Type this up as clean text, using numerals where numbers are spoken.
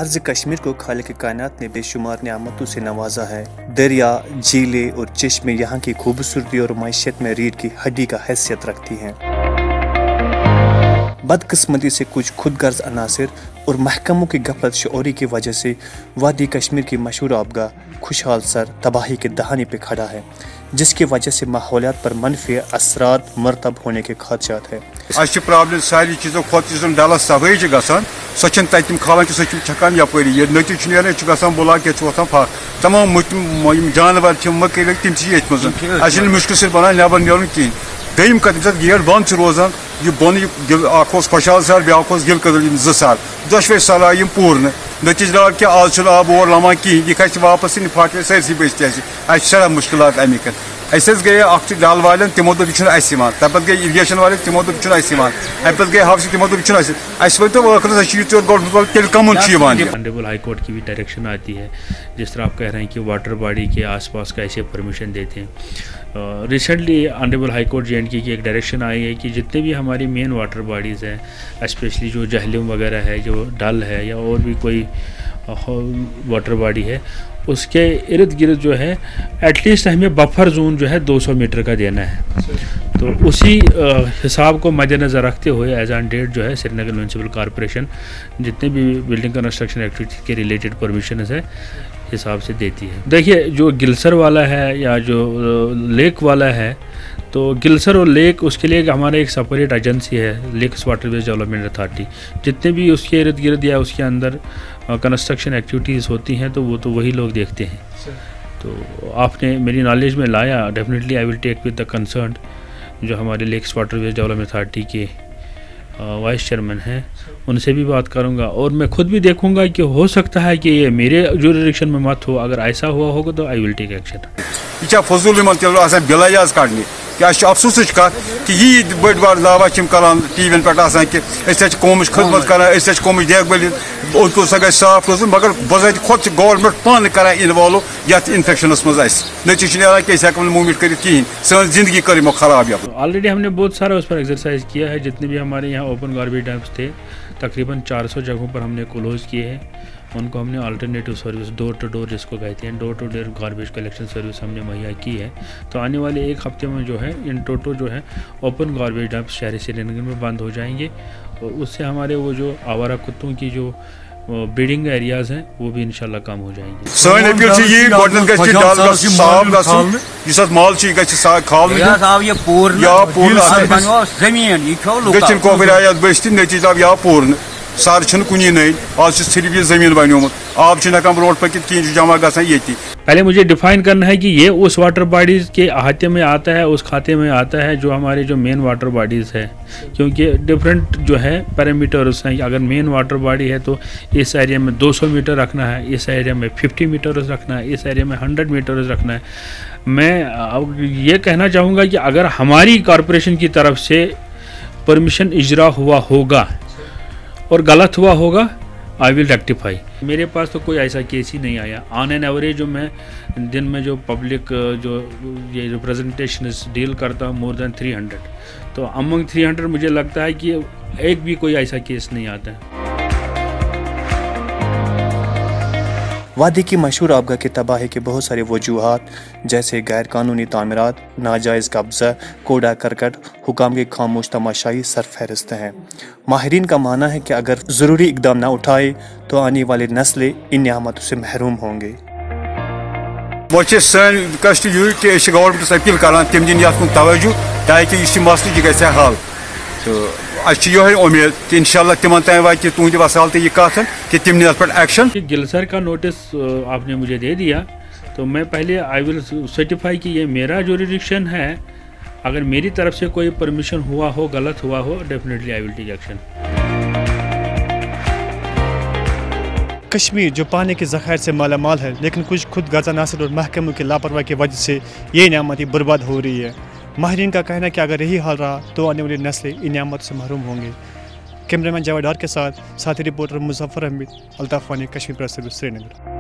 अर्ज़ कश्मीर को खालिक कायनात ने बेशुमार नियामतों से नवाजा है। दरिया, झीलें और चश्मे यहाँ की खूबसूरती और मैशत में रीढ़ की हड्डी का हैसियत रखती हैं। बदकिस्मती से कुछ खुदगर्ज अनासिर और महकमों की गफलत शऊरी की वजह से वादी कश्मीर की मशहूर आबगाह खुशहाल सर तबाही के दहाने पे खड़ा है, जिसकी वजह से माहौलियात पर मनफी असरात मरतब होने के खदशात है। अच्छी प्रॉब्लम सारी चीज़ों खुद डलस सफाई गसान सो तम खालान सो छकान यपरी ये नतीज गसान बुला के फा तमाम जानवर मकल तम ये मुश्किल से बनान नबर नीन कहें दम कदम गेट बंद रोजान यह बन खुशहाल सर ब्या गिल कदल साल दशवे साल आय पूर्ण नतीज द्राव कि आज आब और लमा कहें यह खस वापस इन फाटे सरसी बस्ती सड़ा मुश्किल अमिक गए डल वाले तमो दोप यह तब गई इरीगेशन वाले तमो दोप अम पे गए हाउस तमो दोप वन कमन ऑनरेबल हाई कोर्ट की भी डायरेक्शन आती है, जिस तरह आप कह रहे हैं कि वाटर बॉडी के आसपास कैसे परमिशन देते हैं। Recently honourable high court JNK की एक डायरेक्शन आई है कि जितने भी हमारी मेन वाटर बॉडीज़ हैं, स्पेशली जो जहलम वगैरह है, जो डल है या और भी कोई वाटर बॉडी है, उसके इर्द गिर्द जो है एटलीस्ट हमें बफर जोन जो है 200 मीटर का देना है। तो उसी हिसाब को मद्देनज़र रखते हुए एज ऑन डेट जो है श्रीनगर म्यूनसिपल कॉरपोरेशन जितने भी बिल्डिंग कंस्ट्रक्शन एक्टिविटी के रिलेटेड परमिशन है हिसाब से देती है। देखिए, जो गिलसर वाला है या जो लेक वाला है, तो गिलसर और लेक उसके लिए हमारा एक सेपरेट एजेंसी है, लेक्स वाटरवेज डेवलपमेंट अथॉरिटी। जितने भी उसके इर्द गिर्द या उसके अंदर कंस्ट्रक्शन एक्टिविटीज़ होती हैं तो वो तो वही लोग देखते हैं। तो आपने मेरी नॉलेज में लाया, definitely I will take with the concern जो हमारे लेक्स वाटरवेज डेवलपमेंट अथॉरिटी के वाइस चेयरमैन हैं, उनसे भी बात करूंगा और मैं खुद भी देखूंगा कि हो सकता है कि ये मेरे जुरिडिक्शन में मत हो। अगर ऐसा हुआ होगा तो आई विल टेक एक्शन। यह फजूल बिलाज कड़ने क्या अफसोस कत कि यही बड़ बार दावा करान टीवी पे कि कौमच खदमत करान कौमच देखभाल ओद सह साफ रोज, मगर बजात खुद गवर्नमेंट पान कर इन्वॉल्व ये इन्फेक्शनस मज नतीज नीलान कि हेक मूवमेंट कर सन जिंदगी कर खराब। ऑलरेडी हमने बहुत सारा उस पर एक्सरसाइज किया है। जितने भी हमारे यहाँ ओपन गार्बेज डैम्स थे, तकरीबन 400 जगहों पर हमने क्लोज किए हैं। उनको हमने alternative service door to door जिसको कहते हैं, door to door garbage collection service हमने मुहैया की है। तो आने वाले एक हफ्ते में जो है इन टोटो जो है ओपन गार्बेज डंप शहरी श्रीनगर में बंद हो जाएंगे और उससे हमारे वो जो आवारा कुत्तों की जो ब्रीडिंग एरियाज हैं वो भी इंशाल्लाह कम हो जाएंगे। सार कुन नहीं आज सिर्फ ये जमीन बनोमुत आब रोड पकित कहीं जमा ग। पहले मुझे डिफाइन करना है कि ये उस वाटर बॉडीज़ के अहाते में आता है, उस खाते में आता है जो हमारे जो मेन वाटर बॉडीज़ है, क्योंकि डिफरेंट जो है पैरामीटर्स हैं। अगर मेन वाटर बॉडी है तो इस एरिया में 200 मीटर रखना है, इस एरिया में 50 मीटर रखना है, इस एरिया में 100 मीटर रखना है। मैं ये कहना चाहूँगा कि अगर हमारी कॉरपोरेशन की तरफ से परमिशन इजरा हुआ होगा और गलत हुआ होगा, आई विल रेक्टिफाई। मेरे पास तो कोई ऐसा केस ही नहीं आया। ऑन एन एवरेज जो मैं दिन में जो पब्लिक जो ये रिप्रेजेंटेशन डील करता हूँ मोर देन 300, तो अमंग 300 मुझे लगता है कि एक भी कोई ऐसा केस नहीं आता है। वादी की मशहूर आबगाह की तबाही के बहुत सारे वजूहात जैसे गैर कानूनी तामीरात, नाजायज़ कब्ज़ा, कूड़ा करकट, हुकाम की खामोश तमाशाई सरफहरिस्त हैं। माहिरीन का मानना है कि अगर ज़रूरी इकदाम न उठाए तो आने वाली नस्लें इन नियामतों से महरूम होंगे। कष्ट यह कि गवर्नमेंट अपील कर तम दिन कुन तवज्जो ताकि इस मसले गि हल। तो ये उम्मीद कि इंशाल्लाह तिमन तक वात तुंद वसालत यह कथ कि तिम नि पे एक्शन। गिलसर का नोटिस आपने मुझे दे दिया, तो मैं पहले आई विल सर्टिफाई कि ये मेरा जुरिडिक्शन है। अगर मेरी तरफ से कोई परमिशन हुआ हो, गलत हुआ हो, definitely I will take action. Kashmir जो पानी के ज़खायर से माला माल है, लेकिन कुछ खुद गर्ज अनासर और महकमों की लापरवाही की वजह से ये नियामतें बर्बाद हो रही है। माहिरीन का कहना है कि अगर यही हाल रहा तो आने वाली नस्लें इन नियामतों से महरूम होंगे। कैमरामैन जावेद डार के साथ साथी रिपोर्टर मुजफ्फर अहमद, अल्ताफ वानी, कश्मीर प्रेस सर्विस, श्रीनगर।